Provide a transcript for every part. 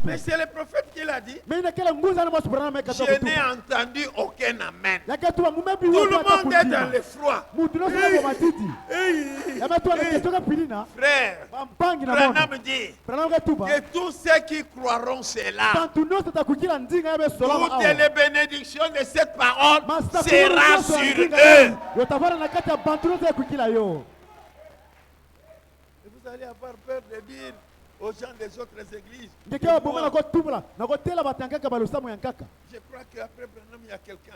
Mais c'est le prophète qui l'a dit. Je Je n'ai entendu aucun amen. Tout le monde est dans le froid. Frère, Branham dit que tous ceux qui croiront cela, toutes les bénédictions de cette parole sera sur eux. Et vous allez avoir peur de dire aux gens des autres églises. Je crois qu'après Branham, il y a quelqu'un.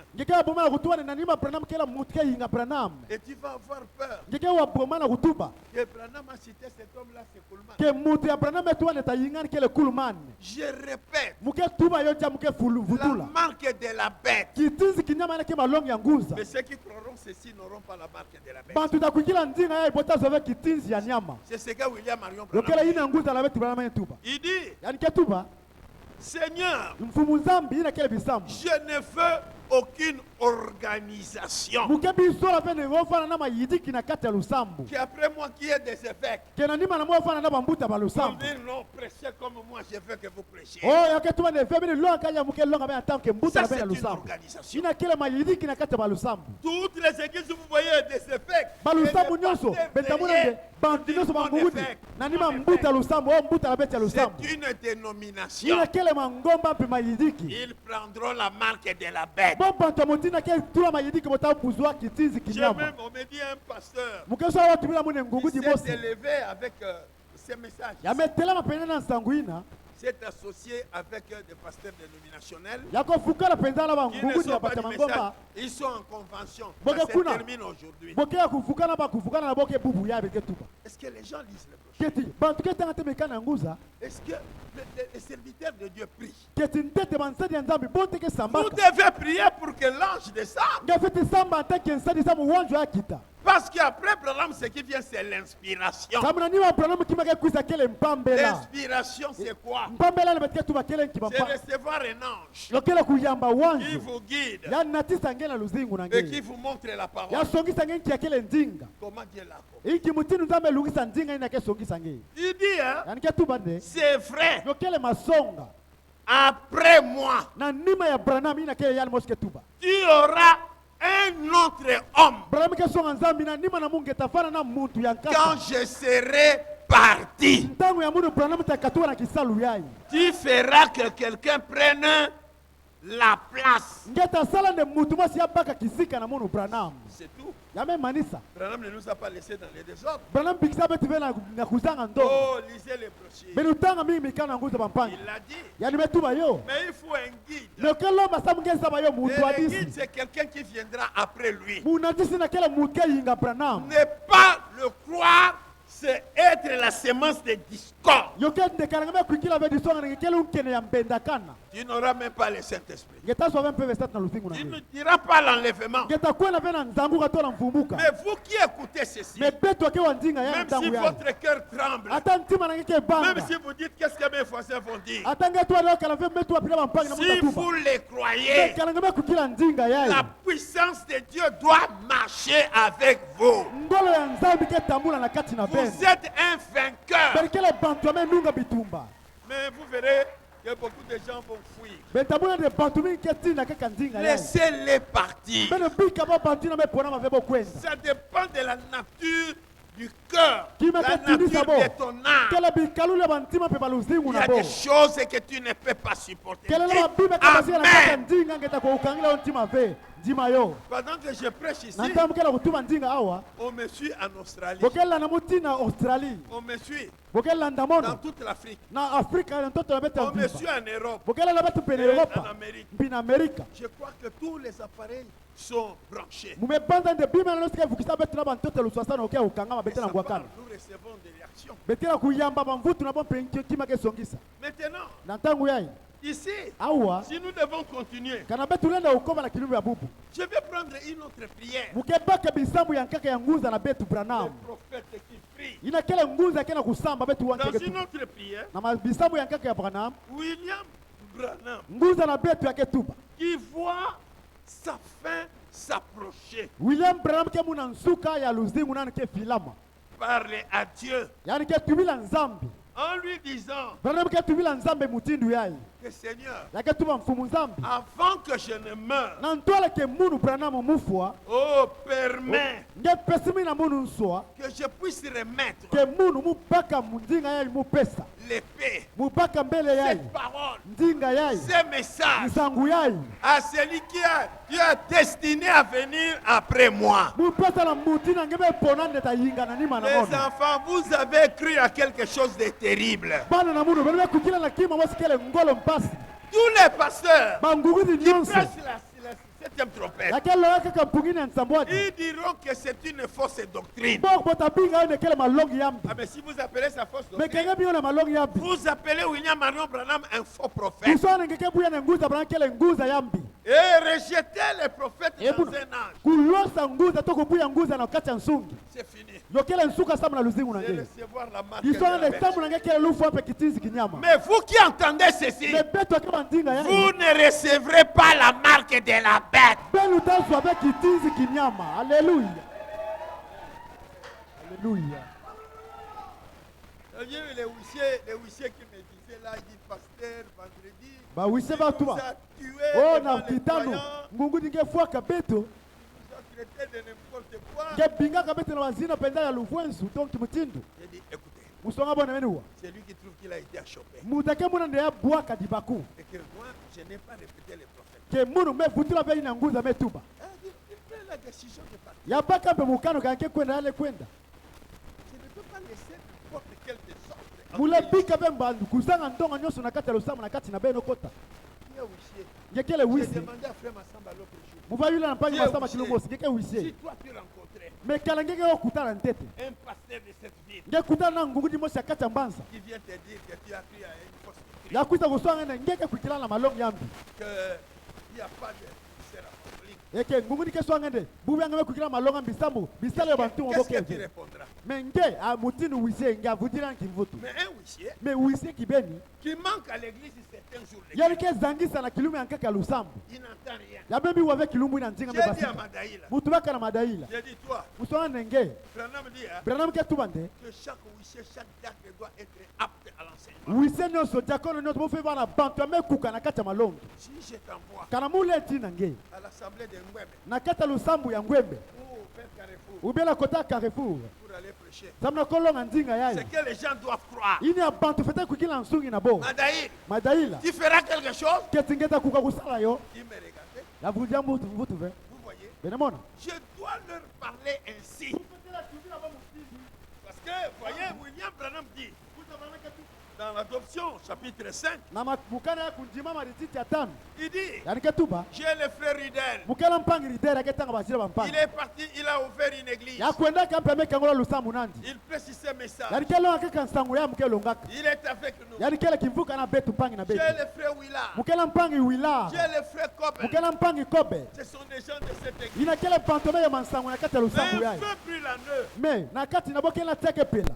Et tu vas avoir peur. Que Branham a cité cet homme-là, c'est Coolman. Je répète, la marque de la bête. Mais ceux qui croiront ceci n'auront pas la marque de la bête. C'est ce que William Marion Branham dit. Il dit, Seigneur, je ne veux aucune organisation qui après moi qui est des évêques pour dire non, prêchez comme moi, je veux que vous prêchiez. Ça c'est une organisation. Toutes les églises vous voyez des évêques, c'est une dénomination. Ils prendront la marque de la bête. J'ai même, on me dit un pasteur, il s'est élevé avec ces messages. S'est associé avec des pasteurs dénominationnels. Ils ne sont pas du message. Ils sont en convention. Ça se termine aujourd'hui. Est-ce que les gens lisent le prochain? Est-ce que les serviteurs de Dieu prient? Vous devez prier pour que l'ange descende. Parce qu'après Branham, ce qui vient, c'est l'inspiration. L'inspiration, c'est quoi? C'est recevoir un ange qui vous guide et qui vous montre la parole. Comment Dieu l'a compris. Il dit, hein, c'est vrai. Après moi, tu auras un autre homme quand je serai parti. Tu feras que quelqu'un prenne la place. C'est tout. Branham ne nous a pas laissé dans les désordres. Oh, lisez les brochures. Il l'a dit. Mais il faut un guide. Le guide, c'est quelqu'un qui viendra après lui. Ne pas le croire, c'est être la semence de discorde. Tu n'auras même pas le Saint-Esprit. Tu ne diras pas l'enlèvement. Mais vous qui écoutez ceci, même si votre cœur tremble, même si vous dites qu'est-ce que mes voisins vont dire, si vous les croyez, la puissance de Dieu doit marcher avec vous. Vous êtes un vainqueur. Mais vous verrez que beaucoup de gens vont fuir. Laissez-les partir. Ça dépend de la nature du cœur, la nature de ton âme. Il y a des choses que tu ne peux pas supporter. Amen. Pendant que je prêche ici, on me suit en Australie. On me suit dans toute l'Afrique. On me suit en Europe et en Amérique. Je crois que tous les appareils sont branchés. Nous recevons des réactions. Maintenant, ici, si nous devons continuer, je vais prendre une autre prière. Le prophète qui prie. Dans une autre prière, William Branham, qui voit sa fin s'approcher, parle à Dieu En lui disant que Seigneur, avant que je ne meure, oh, permets que je puisse remettre l'épée, cette parole, ce message à celui qui a destiné à venir après moi. Les enfants, vous avez cru à quelque chose de terrible. Tous les pasteurs qui prêchent la septième trompette, ils diront que c'est une fausse doctrine. Ah, mais si vous appelez ça fausse doctrine, vous appelez William Marion Branham un faux prophète. Et rejeter les prophètes dans un âge. C'est fini. C'est recevoir la marque de la bête. Mais vous qui entendez ceci, vous ne recevrez pas la marque de la bête. Alléluia. Alléluia. Les huissiers qui me disaient là, ils disent pasteur, vendredi, il nous a tué devant les croyants, il nous a traité de n'importe quoi. J'ai dit, écoutez, c'est lui qui trouve qu'il a été achoppé. Et que moi, je n'ai pas répété les prophètes. Il prend la décision de partir. Je ne peux pas laisser n'importe quel désordre. J'ai demandé à Frère Massamba l'autre jour. Si toi tu rencontrais un pasteur de cette ville qui vient te dire que tu as pris à une fausse doctrine, qu'il n'y a pas de séraphique, qu'est-ce que tu répondras? Mais un huissier qui manque à l'église certains jours, il n'entend rien. J'ai dit à Madaïla, j'ai dit toi, Branham dit que chaque huissier, chaque diacre doit être apte à l'enseignement. Si je t'envoie à l'assemblée de Ngweme ou vers Carrefour pour aller prêcher, c'est que les gens doivent croire. Madaïla, tu feras quelque chose? Il me regardait. Vous voyez, je dois leur parler ainsi. Parce que, voyez, William Branham dit dans l'adoption, chapitre 5, il dit, j'ai le frère Ridel. Il est parti, il a ouvert une église. Il précise ce message. Il est avec nous. J'ai le frère Willa. J'ai le frère Kobe. Ce sont des gens de cette église. Mais un feu brûle en eux.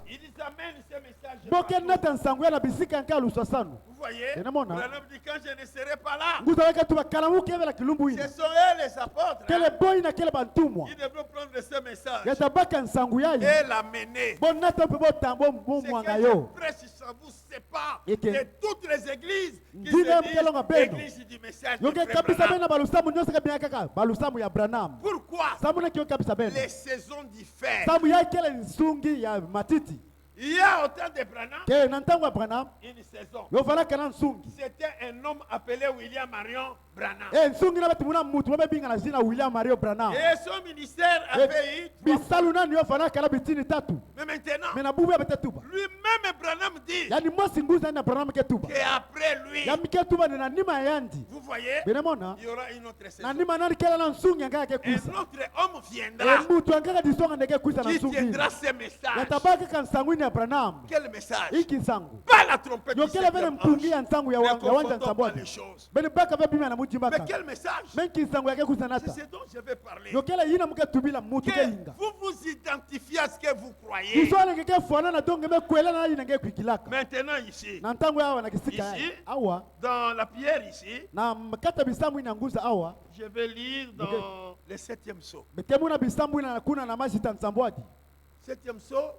Ils amènent ce message. Vous voyez, Branham dit quand je ne serai pas là, ce sont eux les apôtres. Ils devront prendre ce message et l'amener. C'est que je prêche, ça vous sépare de toutes les églises qui se disent l'église du message de Branham. Pourquoi? Les saisons diffèrent. Il y a autant de Branham, une saison. C'était un homme appelé William Marion Branham. Et son ministère avait eu 3 fois. Mais maintenant, lui-même Branham dit qu'après lui, vous voyez, il y aura une autre saison. Un autre homme viendra qui tiendra ce message. Quel message? Pas la trompette du septième ange. Ne confondons pas les choses. Mais quel message? C'est ce dont je vais parler. Que vous vous identifiez à ce que vous croyez. Maintenant ici, dans la prière ici, je vais lire dans le 7e sceau. 7e sceau,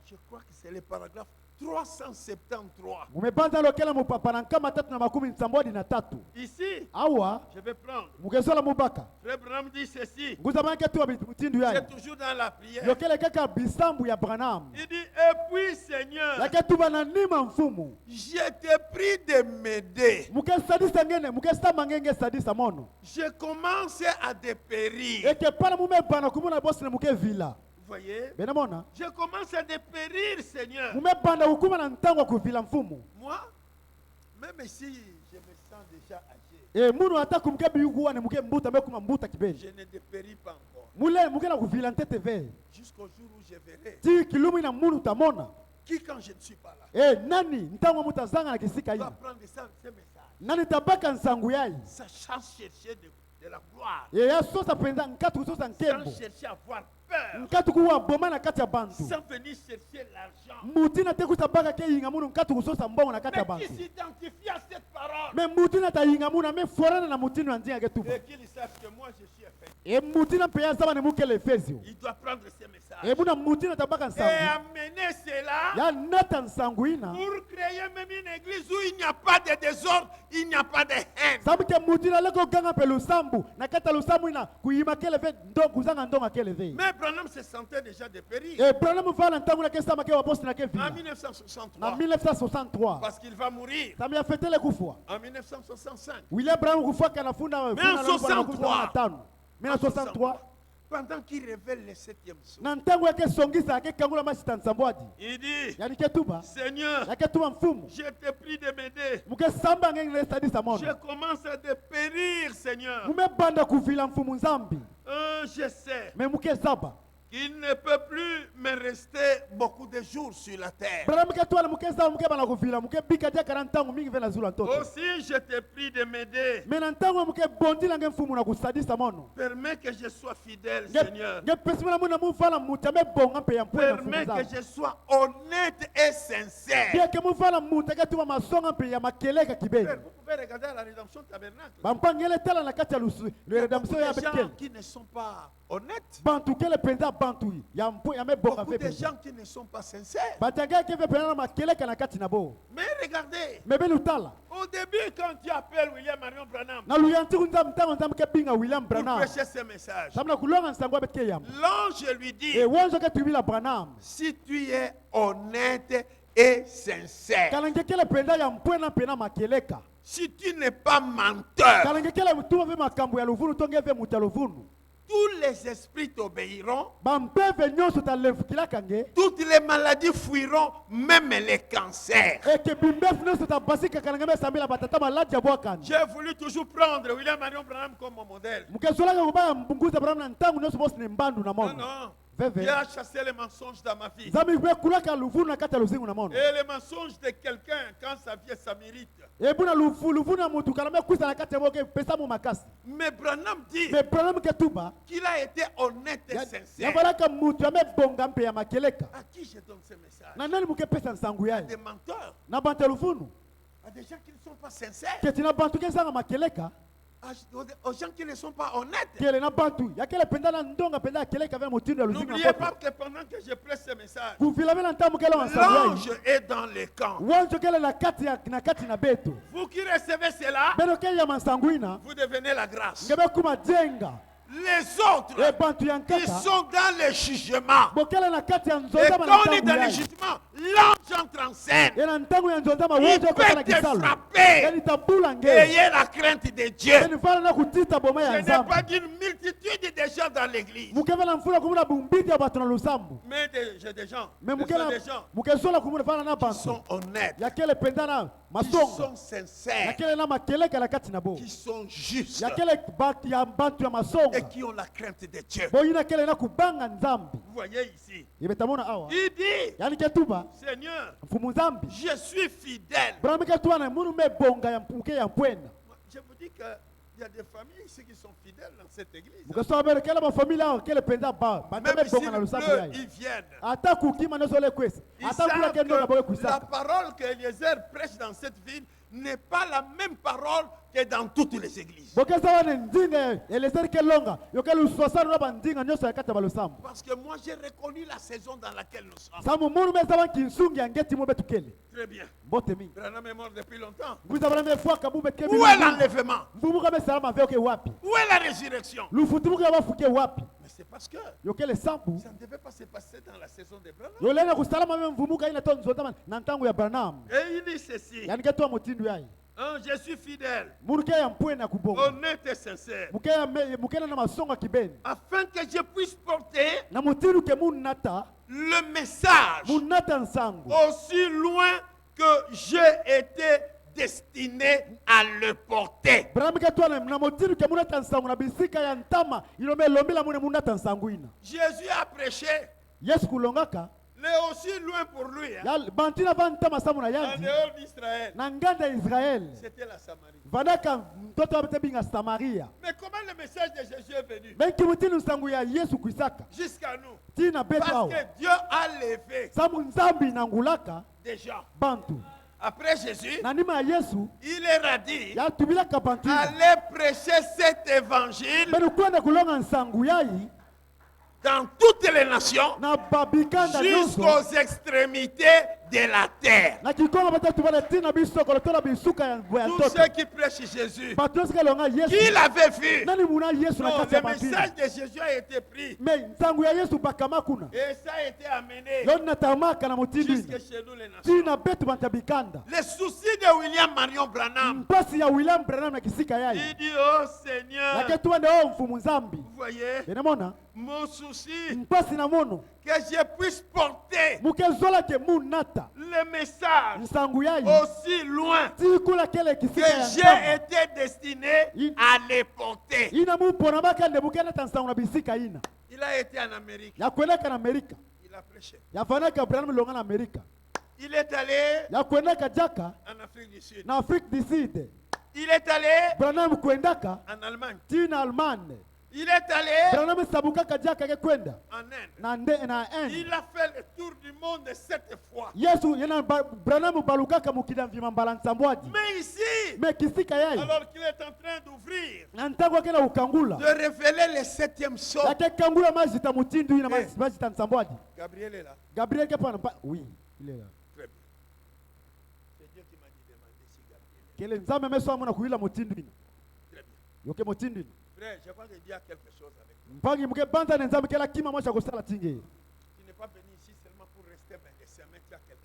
je crois que c'est le paragraphe 373. Mumepanda lokela mupapa na nkama 373. Ici, Awa je vais prendre. mukesola mubaka. Frère Branham dit ceci. Nguza manke tu mutindu yayi. C'est toujours dans la prière. Lokele kaka bisambu ya Branham. Il dit, et puis Seigneur, Yake tu bananima mfumu. je te prie de m'aider. Mukesadisa ngene, mukesama ngenge sadisa mono. Je commence à dépérir. Eke pana mume bana kumuna boss na muke villa. Vous voyez? Benamona. Je commence à dépérir, Seigneur. Mume banda hukuma na ntango ku villa mfumu. Moi, même si je me sens déjà âgé, Munu ata kumke biyukuwa ne muke mbuta mekuma mbuta kibeni. je ne dépéris pas encore. Mule muke na ku villa ntete ve. Jusqu'au jour où je verrai Ti kilumi na munu tamona. qui, quand je ne suis pas là, Nani ntango mutazanga na kisika doit hii. prendre ces messages. Nani tabaka nsangu yayi. Ça change chercher de la gloire. Ya sosa penza nkatu sosa nkembo. Sans chercher à avoir peur. Nkatu kuwa boma na kati ya bantu. Sans venir chercher l'argent. Mutina te kutabaka ke yinga munu nkatu kusosa mbongo na kati ya Mais bantu. qui s'identifie à cette parole. Me mutina ta yinga muna me forana na mutino nzinga ketuba. Et qu'ils savent que moi je suis effet. Mutina pe ya zama ne mukele efezio. Il doit prendre ces messages. Muna mutina tabaka Et nsangu. amener cela Ya nata nsangu ina. pour créer même une église où il n'y a pas de désordre, il n'y a pas de haine. Sabu ke mutina leko ganga pe lusambu. Na kata lusambu ina kuyima kele ve ndo kuzanga ndonga kele ve. Mais Branham se sentait déjà dépérir. Branham fala ntangu na kesa make wa poste na ke En villa. 1963. Na 1963. Parce qu'il va mourir. Sami ya fetele kufwa. En 1965. William Brown kufwa kana funda. Mais en 63. Mais en 63. Pendant qu'il révèle le 7e son. Na ntangu yake songisa yake kangula masita nsambwadi. Il dit, Yani ketuba. Seigneur, Yake tuba mfumu. je te prie de m'aider. Muke samba ngenge sadisa mono. Je commence à dépérir, Seigneur. Mume banda kuvila mfumu nzambi. Je sais Me muke zaba. qu'il ne peut plus me rester beaucoup de jours sur la terre. Bala muke tuala muke zaba muke bana kuvila muke bika dia 40 ntangu mingi vena zula ntoto. Aussi, je te prie de m'aider. Me na ntangu muke bondi la nge mfumu na kusadisa mono. Permets que je sois fidèle, Seigneur. Nge pesimuna muna mufala mutame bonga pe ya mpwena mfumu Permets que nzambi. je sois honnête et sincère. Dia ke mufala mutake tuba masonga pe ya makeleka kibeni. Vous pouvez regarder à la rédemption tabernacle. Bampangele tala na kati ya lusu. Le redemption ya Beaucoup de bekel. gens qui ne sont pas honnêtes. Bantu kele penza bantu ya mpo ya me bonga Beaucoup ve de penza. gens qui ne sont pas sincères. Batanga ke ve penza na makeleka na kati na bo. Mais regardez, Me belu tala. au début, quand tu appelles William Marion Branham Na luyanti kunza mtango nzambe ke binga William pour Branham. prêcher ce message, Samna kulonga nsango abeke yam. l'ange lui dit, Wanzo ke tubila Branham. si tu es honnête et sincère, Kalange kele penza ya mpwena pena makeleka. si tu n'es pas menteur, Kalange kele mtuma ve makambo ya luvunu tonge ve muta luvunu. tous les esprits t'obéiront, Bampeve nyonso ta lefukila kange. toutes les maladies fuiront, même les cancers. Eke bimbefu nyonso ta basika kalange me sambila batata maladi ya bwakani. J'ai voulu toujours prendre William Marion Branham comme mon modèle. Mukesolaka kubaya mbunguza Branham na ntangu nyonso bosi ne mbandu na Non, mono. non. Veve. Dieu a chassé les mensonges dans ma vie. Nzambe kwe kulaka luvunu na kati ya luzingu na mono. Et les mensonges de quelqu'un, quand ça vient, ça mérite. Ebuna luvunu na mutu kalame kuisa na kati ya boke pesa mu makasi. Mais Branham dit Me Branham ke tuba. qu'il a été honnête et sincère. Yabalaka mutu ya me bonga mpe ya makeleka. À qui je donne ce message? Na nani muke pesa nsangu À yae. des menteurs, Na bante luvunu. à des gens qui ne sont pas sincères, Keti na bantu ke sanga makeleka. aux gens qui ne sont pas honnêtes. Kele na bantu. Ya kele penda na ndonga penda keleka ve mutindo ya luzingu na N'oubliez pas kote. que pendant que je presse ce message, Kufila vela ntamu kele wa nsangu yae. l'ange est dans les camps. Wanzo kele na kati na beto. Vous qui recevez cela, Beno kele ya mansanguina. vous devenez la grâce. Ngebe kuma jenga. Les autres, E bantu ils yankata. sont dans le jugement. Bokele na kati ya Et nzonda quand on est ntangu dans le yae. jugement, l'ange entre en scène. Ena ntangu ya nzonda Il wanzo kota na peut te kisalo. frapper. Eni tabula nge. Ayez la crainte de Dieu. Eni fala na kutita boma Ce ya n'est nzambe. pas d'une multitude de gens dans l'église. Mukevela mfula kumuna bumbiti ya batu na lusambu. Mais j'ai des gens. Me Ce sont mukela des gens mukezola kumuna fala na qui bantu. sont honnêtes, Ya kele pendana qui masonga. sont Ya sincères, kele na makeleka la kati na bo. qui sont justes Ya kele ya bantu ya et masonga. qui ont la crainte de Dieu. Boyina kele na kubanga nzambi. Vous voyez ici. Ibetamona awa. Il dit, Yani ketuba Seigneur, mfumu nzambi. je suis fidèle. Brahma ketuwa na munu me bonga ya mpuke ya mpwena. Je vous dis qu'il y a des familles ici qui sont fidèles dans cette église. Mukesoa bere kele ma famille awa kele penda ba. Banda me Même bonga na s'il lusambu pleut, yae. ils viennent. Ata kukima nezo le kwesi. Ils Ata kula savent kendo na boye que la kusaka. parole que Eliezer prêche dans cette ville n'est pas la même parole que dans toutes les églises. Parce que moi j'ai reconnu la saison dans laquelle nous sommes. Très bien. Branham est mort depuis longtemps. Où est l'enlèvement? Où est la résurrection? Mais c'est parce que ça ne devait pas se passer dans la saison de Branham. Et il dit ceci: je suis fidèle, honnête et sincère, afin que je puisse porter le message aussi loin que j'ai été destiné à le porter. Jésus a prêché. Mais aussi loin pour lui. En dehors d'Israël. C'était la Samarie. Mais comment le message de Jésus est venu jusqu'à nous? Parce que Dieu a levé des gens. Après Jésus, il leur a dit: allez prêcher cet évangile dans toutes les nations, jusqu'aux extrémités de la terre. Tous ceux qui prêchent Jésus, qui l'avaient vu, non, le message de Jésus a été pris, et ça a été amené jusque chez nous les nations. Les soucis de William Marion Branham, il dit: oh Seigneur, vous voyez, mon souci, que je puisse porter le message aussi loin que j'ai été destiné à les porter. Il a été en Amérique. Il a prêché. Il est allé en Afrique du Sud. Il est allé en Allemagne. Il est allé en Inde. Il a fait le tour du monde 7 fois. Mais ici, alors qu'il est en train d'ouvrir, de révéler le 7e sceau. Gabriel est là. Oui, il est là. Très bien. C'est Dieu qui m'a dit de demander si Gabriel est là. Très bien. Frère, je crois que Dieu a quelque chose avec toi. Tu n'es pas venu ici seulement pour rester bénéficiaire, mais tu as quelque chose.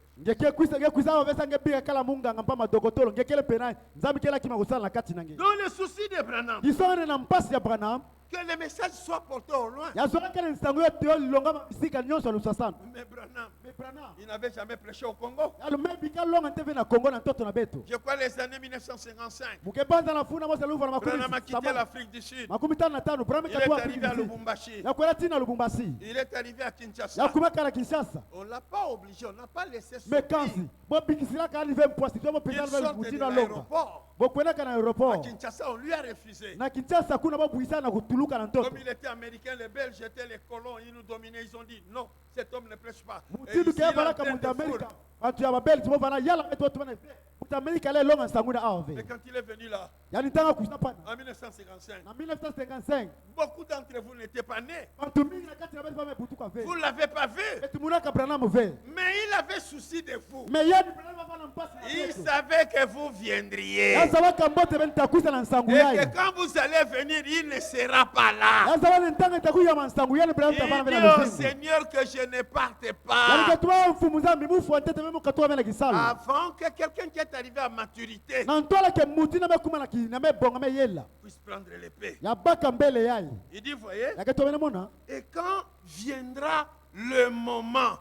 Dans le souci de Branham, que le message soit porté au loin. Mais Branham, il n'avait jamais prêché au Congo. Je crois les années 1955. Branham a quitté l'Afrique du Sud. Il est arrivé à Lubumbashi. Il est arrivé à Kinshasa. On ne l'a pas obligé, on n'a pas laissé sortir. Il sortait de l'aéroport. À Kinshasa, on lui a refusé. Comme il était américain, les Belges étaient les colons, ils nous dominaient, ils ont dit non, cet homme ne prêche pas. Et ici, il est en train de fourrer. Mais quand il est venu là, en 1955, beaucoup d'entre vous n'étaient pas nés. Vous ne l'avez pas vu. Mais il avait souci de vous. Il savait que vous viendriez. Et que quand vous allez venir, il ne sera pas là. Il dit au Seigneur que je ne parte pas. Avant que quelqu'un qui est arrivé à maturité puisse prendre l'épée. Il dit, voyez, et quand viendra le moment,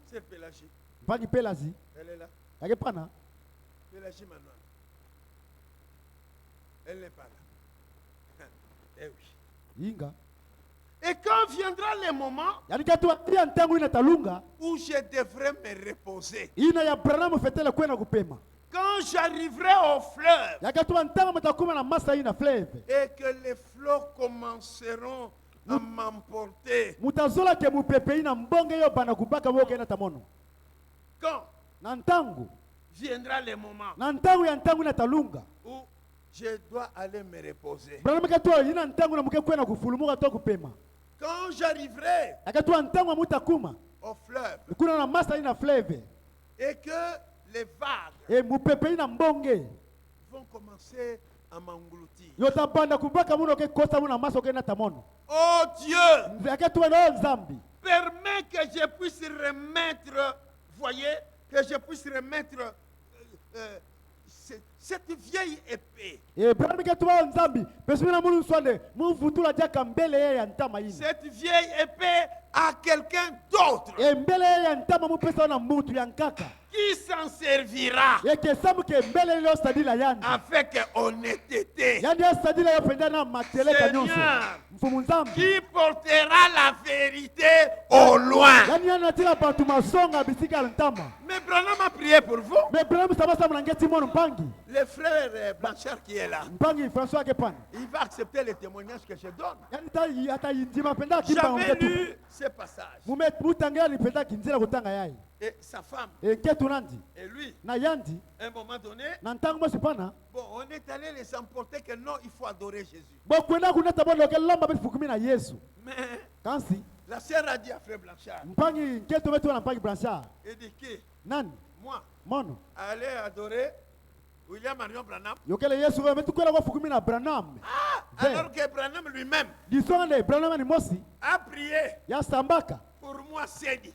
c'est Pélagie. Elle est là. Pélagie Manuel. Elle n'est pas là. Eh oui. Et quand viendra le moment où je devrais me reposer, quand j'arriverai au fleuve et que les flots commenceront à m'emporter, quand viendra le moment où je dois aller me reposer. Quand j'arriverai au fleuve et que les vagues vont commencer à m'engloutir. Oh Dieu, permets que je puisse remettre, voyez, que je puisse remettre cette vieille épée. Cette vieille épée à quelqu'un d'autre qui s'en servira avec honnêteté. Seigneur, qui portera la vérité au loin. Mais Branham a prié pour vous. Le frère Blanchard qui est là, il va accepter les témoignages que je donne. J'avais lu ce passage. Et sa femme et lui, à un moment donné, bon, on est allé les emporter que non, il faut adorer Jésus. Mais la sœur a dit à frère Blanchard, il dit que moi, aller adorer William Marion Branham. Alors que Branham lui-même a prié pour moi, Sedi,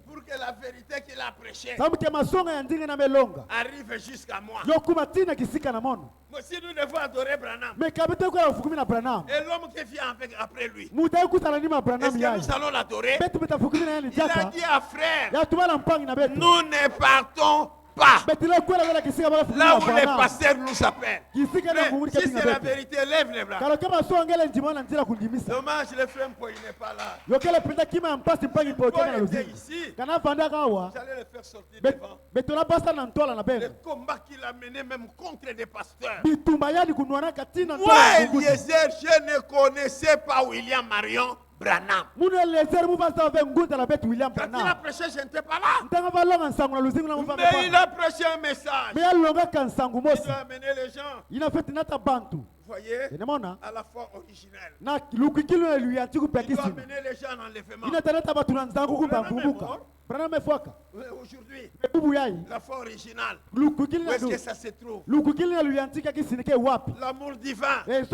pour que la vérité qu'il a prêchée arrive jusqu'à moi. Mais si nous devons adorer Branham et l'homme qui vient après lui, est-ce que nous allons l'adorer? Il a dit à frère, nous ne partons pas là où les pasteurs nous appellent. Mais si c'est la vérité, lève les bras. Dommage, le frère Mpo, il n'est pas là. Il était ici. J'allais le faire sortir devant. Le combat qu'il a mené même contre des pasteurs. Moi, Eliezer, je ne connaissais pas William Marion Branham. Quand il a prêché, je n'étais pas là. Mais il a prêché un message. Il doit amener les gens, vous voyez, à la foi originelle. Il doit amener les gens en enlèvement. Aujourd'hui, la foi originale, où est-ce que ça se trouve? L'amour divin, où est-ce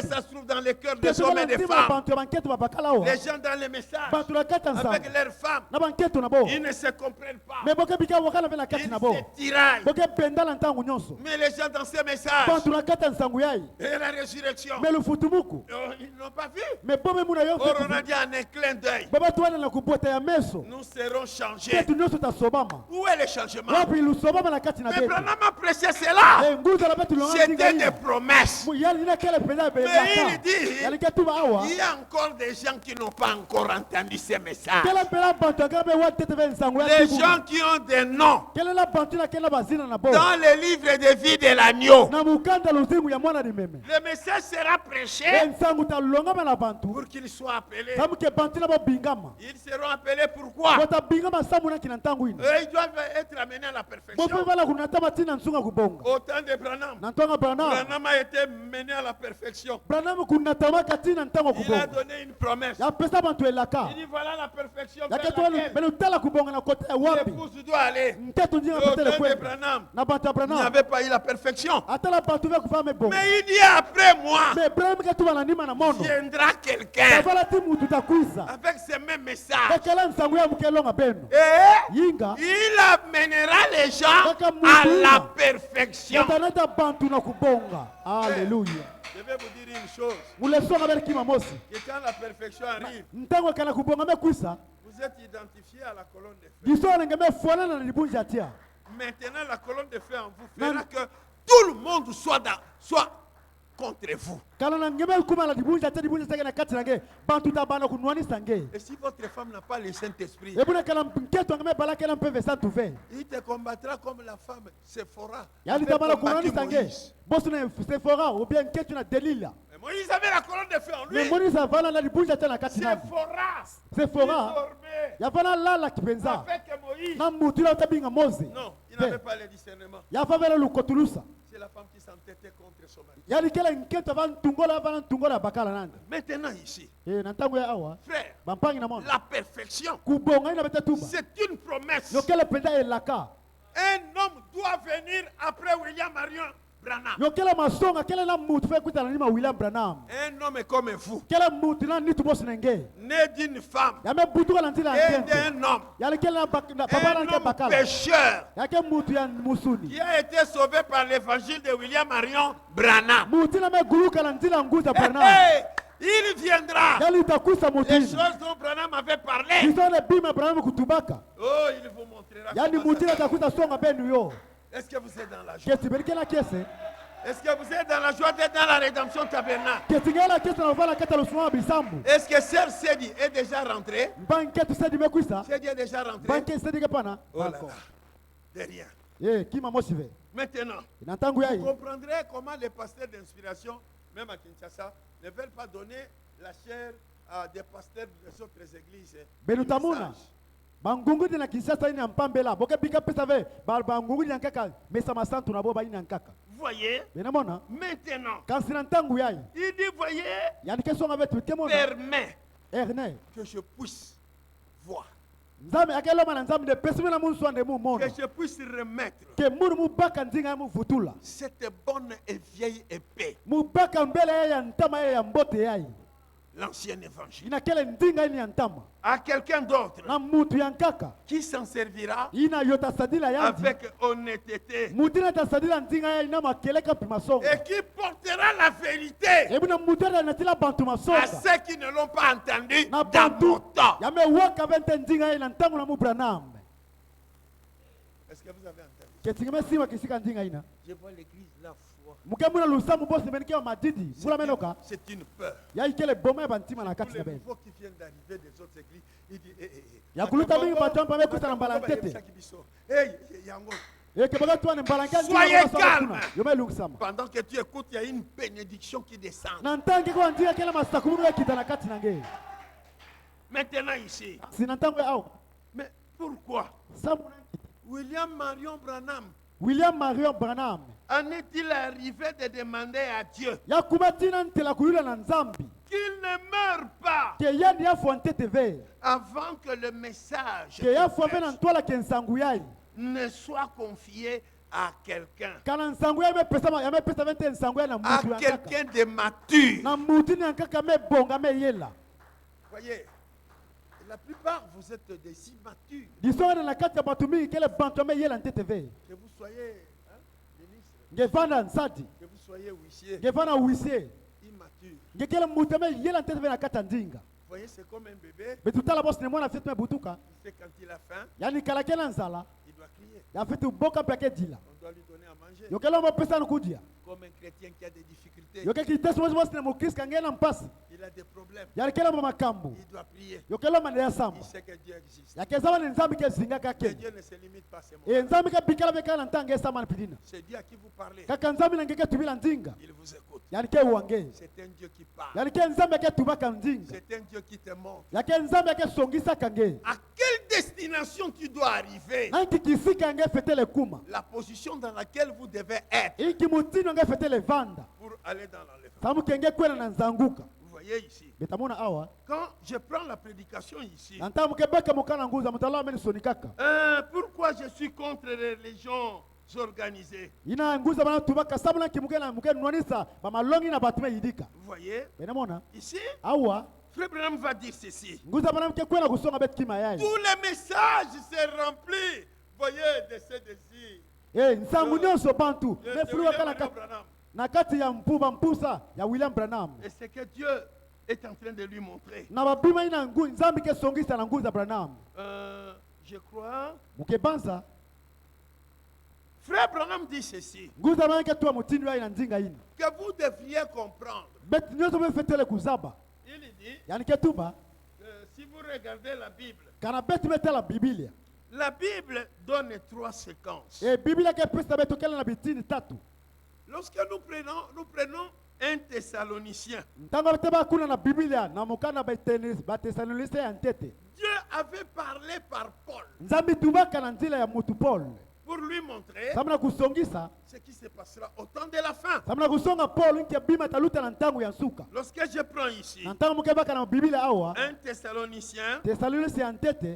que ça se trouve dans les cœurs des hommes et des femmes? Les gens dans les messages, avec leurs femmes, ils ne se comprennent pas. Ils se tiraillent. Mais les gens dans ces messages, et la résurrection, ils n'ont pas vu. Or, on a dit en un clin d'œil, nous serons changés. Où est le changement? Mais Branham a prêché cela. C'était des promesses. Mais il dit, il y a encore des gens qui n'ont pas encore entendu ces messages. Les gens qui ont des noms dans les livres de vie de l'agneau. Le message sera prêché pour qu'ils soient appelés. Ils seront appelés pourquoi? Ils doivent être amenés à la perfection. Au temps de Branham, Branham a été mené à la perfection. Il a donné une promesse. Il dit voilà la perfection vers laquelle l'épouse doit aller. Au temps de Branham, il n'avait pas eu la perfection. Mais il dit après moi, viendra quelqu'un avec ce même message. Et il amènera les gens à la perfection. Alléluia. Je vais vous dire une chose. Que quand la perfection arrive, vous êtes identifié à la colonne de feu. Maintenant, la colonne de feu en vous fera que tout le monde soit contre vous. Et si votre femme n'a pas le Saint-Esprit, il te combattra comme la femme Séphora. Et Moïse avait la colonne de feu en lui. C'est Fora. Il y avait là qui pensait. Avec Moïse. Non, il n'avait pas le discernement. C'est la femme qui s'entêtait contre son mari. Maintenant ici, frère, la perfection, c'est une promesse. Un homme doit venir après William Marion Branham. Un homme est comme vous, né d'une femme et d'un homme. Un homme pécheur qui a été sauvé par l'évangile de William Marion Branham. Il viendra. Les choses dont Branham avait parlé. Oh, il vous montrera. Est-ce que vous êtes dans la joie? Est-ce que vous êtes dans la joie d'être dans la rédemption tabernacle? Est-ce que Sœur Sedi est déjà rentrée? Sedi est déjà rentrée? Oh là là, derrière. Maintenant, vous comprendrez comment les pasteurs d'inspiration, même à Kinshasa, ne veulent pas donner la chair à des pasteurs des autres églises. Bangungu na Kinshasa ina mpambela boke bika pesa ve bangungu na kaka mesa masantu na boba ina kaka. Voyez? Benamona? Maintenant. Quand c'est ntangu yai. Il dit voyez? Yani question avec tout le monde. Permet que je puisse voir. Nzame akelo mana nzame de pesime na munsu ande mu mono. Que je puisse remettre. Que muru mu baka ndinga mu futula. Cette bonne et vieille épée. Mu baka mbele ya ntama ya mbote yai. L'ancien évangile. À quelqu'un d'autre qui s'en servira avec honnêteté et qui portera la vérité à ceux qui ne l'ont pas entendu dans mon temps. Est-ce que vous avez entendu? Je vois l'église là foi. C'est une peur. Tous les nouveaux qui viennent d'arriver des autres églises, il dit soyez calme. Pendant que tu écoutes, il y a une bénédiction qui descend. Maintenant ici. Mais pourquoi William Marion Branham en est-il arrivé de demander à Dieu qu'il ne meure pas avant que le message ne soit confié à quelqu'un, à quelqu'un de mature? Voyez, la plupart, vous êtes des immatures. Que vous soyez ministre, que vous soyez huissier, immature. Vous voyez, c'est comme un bébé. Il sait quand il a faim, il doit crier. On doit lui donner à manger. Comme un chrétien qui a des difficultés, il a des problèmes, il doit prier. Il sait que Dieu existe. Que Dieu ne se limite pas à ses mots. C'est Dieu à qui vous parlez. Il vous écoute. C'est un Dieu qui parle. C'est un Dieu qui te montre à quelle destination tu dois arriver, la position dans laquelle vous devez être pour aller dans l'enlèvement. Vous voyez ici, quand je prends la prédication ici, pourquoi je suis contre les religions organisées? Vous voyez ici, Frère Branham va dire ceci: tous les messages se remplissent, voyez, de ces désirs. Et c'est que Dieu est en train de lui montrer. Je crois. Frère Branham dit ceci, que vous devriez comprendre. Il dit si vous regardez la Bible, la Bible donne 3 séquences. Lorsque nous prenons 1 Thessaloniciens. Dieu avait parlé par Paul pour lui montrer ce qui se passera au temps de la fin. Lorsque je prends ici 1 Thessaloniciens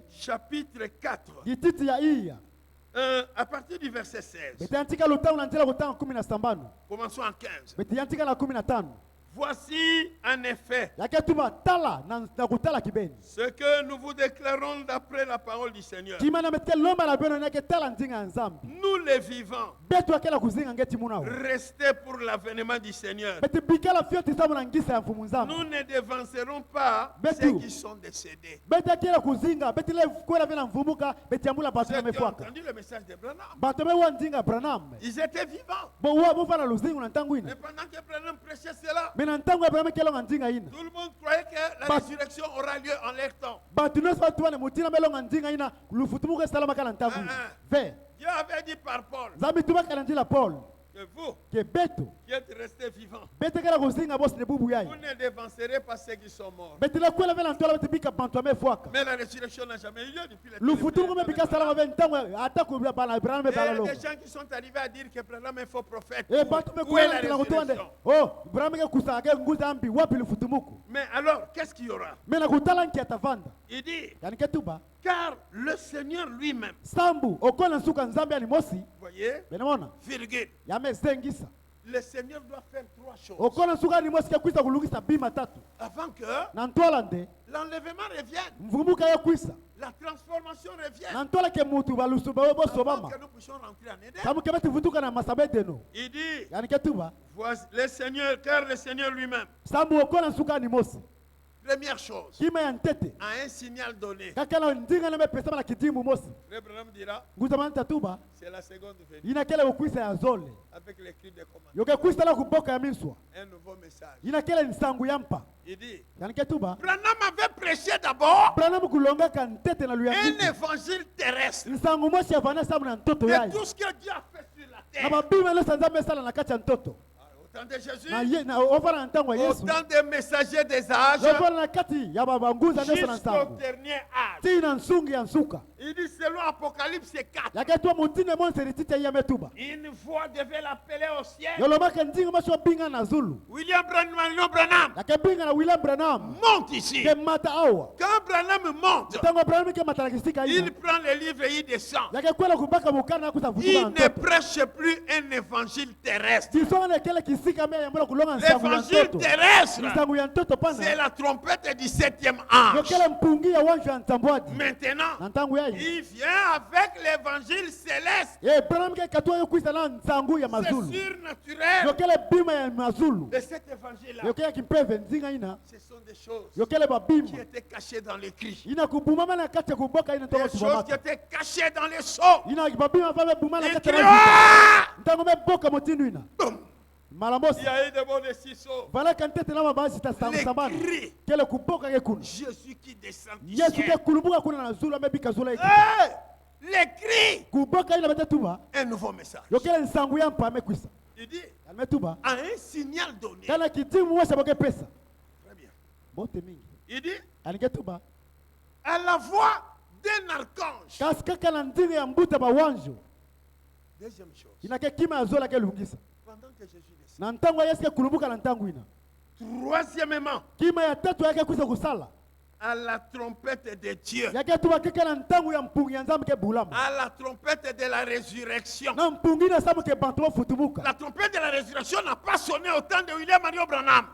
chapitre 4 à partir du verset 16. Commençons en 15. Voici en effet ce que nous vous déclarons d'après la parole du Seigneur. Nous les vivants, restez pour l'avènement du Seigneur. Nous ne dévancerons pas ceux qui sont décédés. Vous avez entendu le message de Branham? Ils étaient vivants. Mais pendant que Branham prêchait cela, tout le monde croyait que la résurrection aura lieu en leur temps. Dieu avait dit par Paul que vous qui êtes restés vivants, vous ne dévancerez pas ceux qui sont morts. Mais la résurrection n'a jamais eu lieu depuis les temps. Il y a des gens qui sont arrivés à dire que Branham est faux prophète. Où est la résurrection? Mais alors, qu'est-ce qu'il y aura? Il dit, car le Seigneur lui-même, vous voyez, virgule, le Seigneur doit faire 3 choses avant que l'enlèvement revienne, la transformation revienne, avant que nous puissions rentrer en Éden. Il dit, voici le Seigneur, car le Seigneur lui-même, première chose, a un signal donné. Le Branham dira, c'est la seconde venue, avec les cris de commandement. Un nouveau message. Il dit, Branham avait prêché d'abord un évangile terrestre de tout ce que Dieu a fait sur la terre. Au temps de Jésus, au temps des messagers des âges, jusqu'au dernier âge. Il dit selon Apocalypse 4, une voix devait l'appeler au ciel. William Branham monte ici. Quand Branham monte, il prend le livre et il descend. Il ne prêche plus un évangile terrestre. L'évangile terrestre, c'est la trompette du 7e ange. Maintenant, il vient avec l'évangile céleste. C'est surnaturel. Et cet évangile-là, ce sont des choses qui étaient cachées dans l'écrit. Des choses qui étaient cachées dans les sceaux. Il crie, il y a eu des mots de ciseaux. Les cris. Jésus qui descend du ciel. Les cris. Un nouveau message. Il dit, à un signal donné. Très bien. Il dit, à la voix d'un archange. Deuxième chose. Pendant que Jésus descend. Troisièmement, à la trompette de Dieu, à la trompette de la résurrection. La trompette de la résurrection n'a pas sonné au temps de William Mario Branham.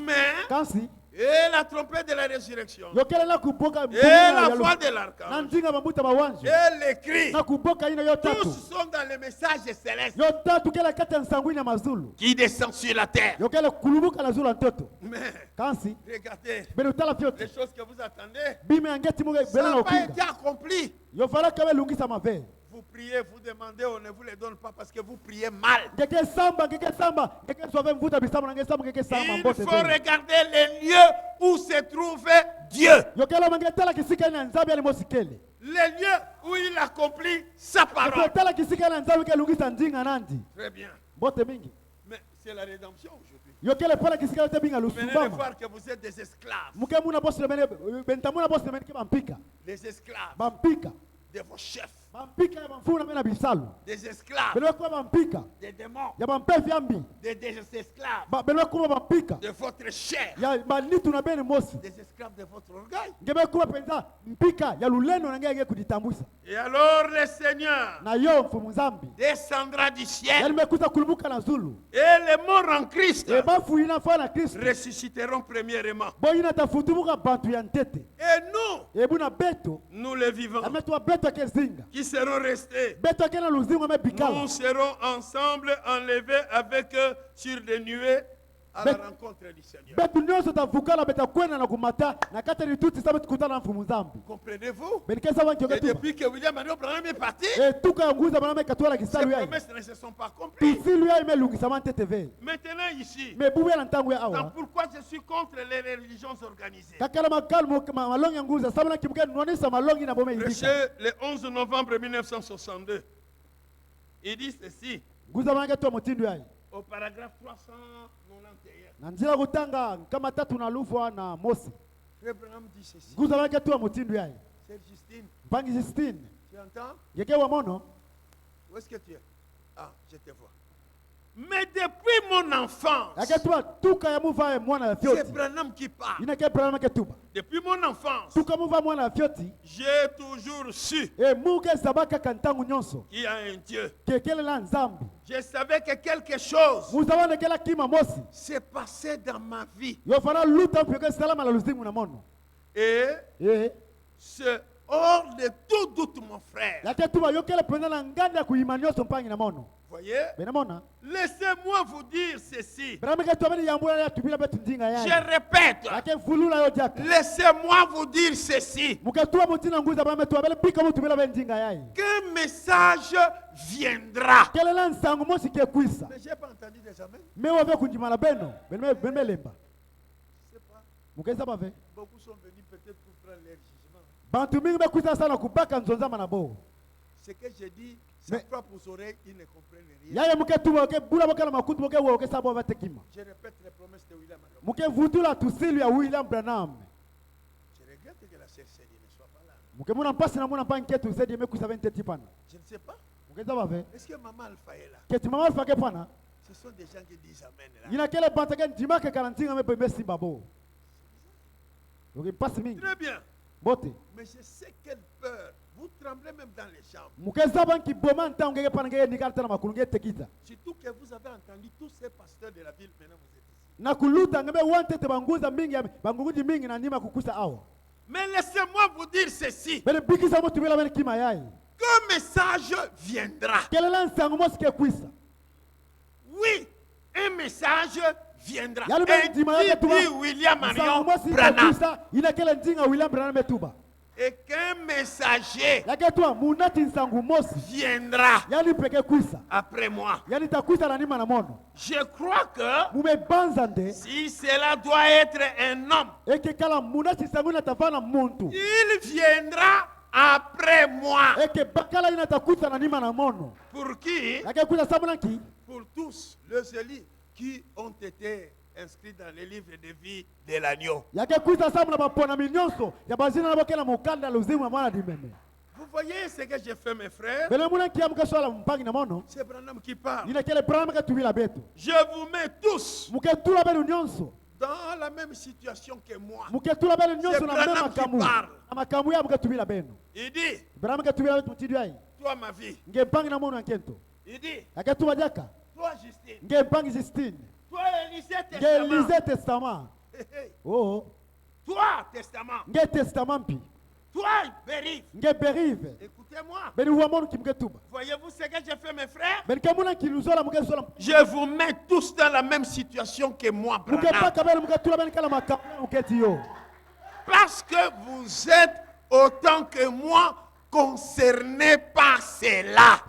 Mais et la trompette de la résurrection, et la voix de l'archange, et les cris, tous sont dans le message céleste qui descend sur la terre. Mais regardez, les choses que vous attendez, ça n'a pas été accompli. Vous priez, vous demandez, on ne vous les donne pas parce que vous priez mal. Il faut regarder les lieux où se trouvait Dieu. Les lieux où il accomplit sa parole. Très bien. Mais c'est la rédemption aujourd'hui. Vous venez de voir que vous êtes des esclaves. Les esclaves de vos chefs. Des esclaves. Des démons. Des esclaves de votre chair. Des esclaves de votre orgueil. Et alors le Seigneur descendra du ciel. Et les morts en Christ ressusciteront premièrement. Et nous les vivants, qui seront restés, nous serons ensemble enlevés avec eux sur des nuées à la rencontre du Seigneur. Comprenez-vous que depuis que William Marion Branham est parti, ces promesses ne se sont pas accomplies. Maintenant ici, pourquoi je suis contre les religions organisées? Le 11 novembre 1962, il dit ceci. Au paragraphe 391. Frère Branham dit ceci. C'est Justine. Tu entends? Où est-ce que tu es? Ah, je te vois. Mais depuis mon enfance, c'est Branham qui parle. Depuis mon enfance, j'ai toujours su qu'il y a un Dieu. Je savais que quelque chose s'est passé dans ma vie. Et c'est hors de tout doute, mon frère. Voyez? Laissez-moi vous dire ceci. Je répète. Laissez-moi vous dire ceci. Qu'un message viendra. Mais je n'ai pas entendu des amens. Je sais pas. Beaucoup sont venus peut-être pour prendre leur jugement. Ce que j'ai dit, ses propres oreilles, ils ne comprennent rien. Je répète les promesses de William Marion. Je regrette que la sœur Céline ne soit pas là. Je ne sais pas. Est-ce que maman Alpha est là? Ce sont des gens qui disent amen là. Très bien. Mais je sais quelle peur. Vous tremblez même dans les chambres. Surtout que vous avez entendu tous ces pasteurs de la ville, maintenant vous êtes ici. Mais laissez-moi vous dire ceci. Qu'un message viendra. Oui, un message viendra. Et dit William Marion Branham. Et qu'un messager viendra après moi. Je crois que si cela doit être un homme, il viendra après moi. Pour qui? Pour tous les élus qui ont été inscrits dans les livres de vie de l'agneau. Vous voyez ce que j'ai fait, mes frères? C'est Branham qui parle. Je vous mets tous dans la même situation que moi. C'est Branham qui parle. Il dit, toi ma vie. Il dit, toi Justine. Toi Élisée Testament. Oh. Toi Testament. Toi Bérive. Écoutez-moi. Voyez-vous ce que j'ai fait, mes frères? Je vous mets tous dans la même situation que moi, Branham. Parce que vous êtes autant que moi concernés par cela.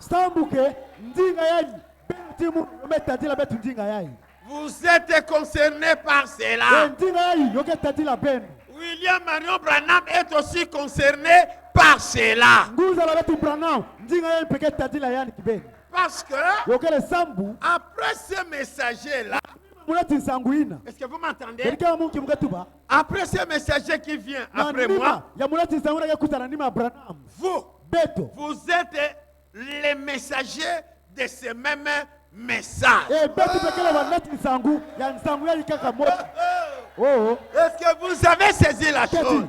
Vous êtes concernés par cela. William Marion Branham est aussi concerné par cela. parce que après ce messager-là, est-ce que vous m'entendez? Après ce messager qui vient après moi, vous êtes les messagers de ce même message. Est-ce que vous avez saisi la chose?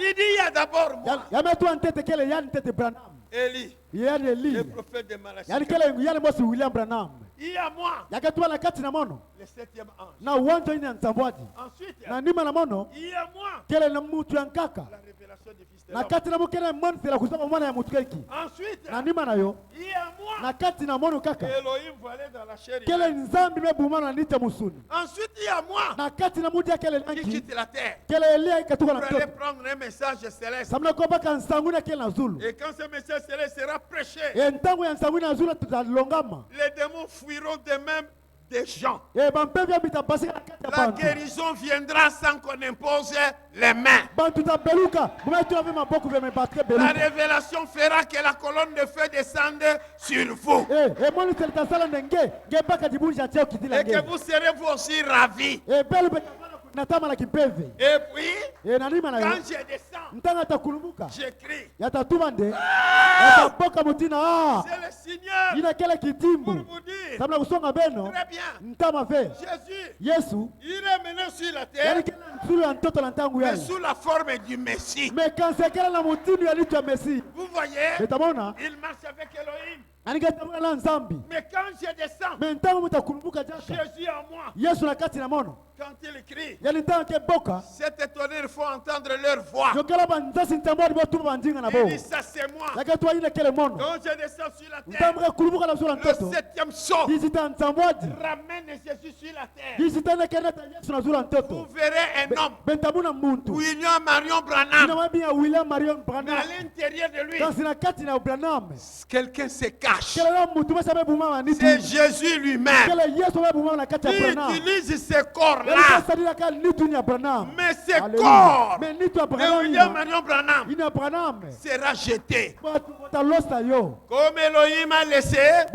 Il dit il y a d'abord moi. Élie, le prophète de Malachie. Il y a moi, le 7e ange. Ensuite, il y a moi, la révélation du Fils de l'homme. Ensuite, il y a moi, Elohim voilé dans la chair. Ensuite, il y a moi qui quitte la terre pour aller prendre un message céleste. Et quand ce message céleste sera prêché, les démons fuiront d'eux-mêmes des gens. La guérison viendra sans qu'on impose les mains. La révélation fera que la colonne de feu descende sur vous. Et que vous serez vous aussi ravis. Et puis, quand je descends, j'écris. C'est le Seigneur pour vous dire. Très bien. Jésus, il est maintenant sur la terre, mais sous la forme du Messie. Vous voyez, il marche avec Elohim. Mais quand je descends, Jésus en moi. Quand il crie, c'est étonné, il faut entendre leur voix. Il dit ça c'est moi. Quand je descends sur la terre, le 7e saut ramène Jésus sur la terre. Vous verrez un homme, William Marion Branham, mais à l'intérieur de lui, quelqu'un se cache. C'est Jésus lui-même qui utilise ce corps-là. Mais ce corps de William Marion Branham sera jeté. Comme Elohim a laissé, a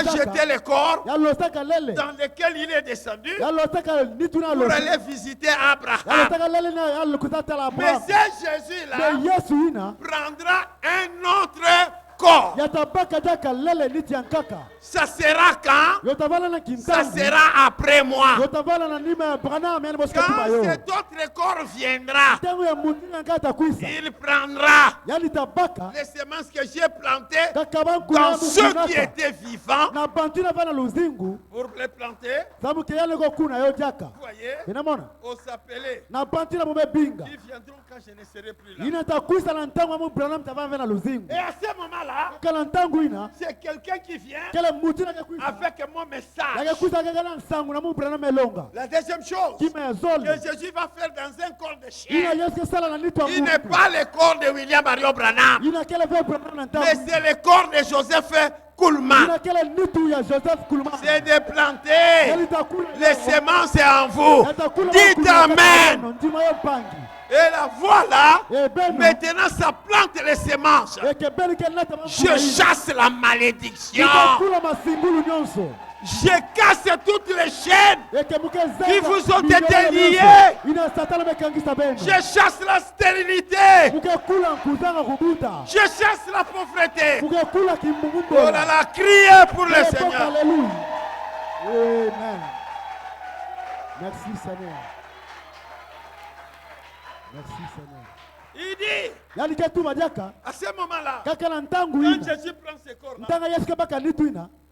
jeté le corps dans lequel il est descendu pour aller visiter Abraham. Mais ce Jésus-là prendra un autre corps. Ça sera quand? Ça sera après moi. Quand cet autre corps viendra, il prendra les semences que j'ai plantées dans ceux qui étaient vivants pour les planter. Vous voyez, on s'appelait. Ils viendront quand je ne serai plus là. Et à ce moment-là, c'est quelqu'un qui vient avec mon message. La deuxième chose que Jésus va faire dans un corps de chien, il n'est pas le corps de William Marion Branham, mais c'est le corps de Joseph Kuhlman. C'est de planter les semences en vous. Dites Amen. Et la voilà, maintenant ça plante les semences. Je chasse la malédiction. Je casse toutes les chaînes qui vous ont été liées. Je chasse la stérilité. Je chasse la pauvreté. Oh là là, criez pour le Seigneur. Amen. Merci Seigneur. Merci Seigneur. Il dit, à ce moment-là, quand Jésus prend ce corps-là,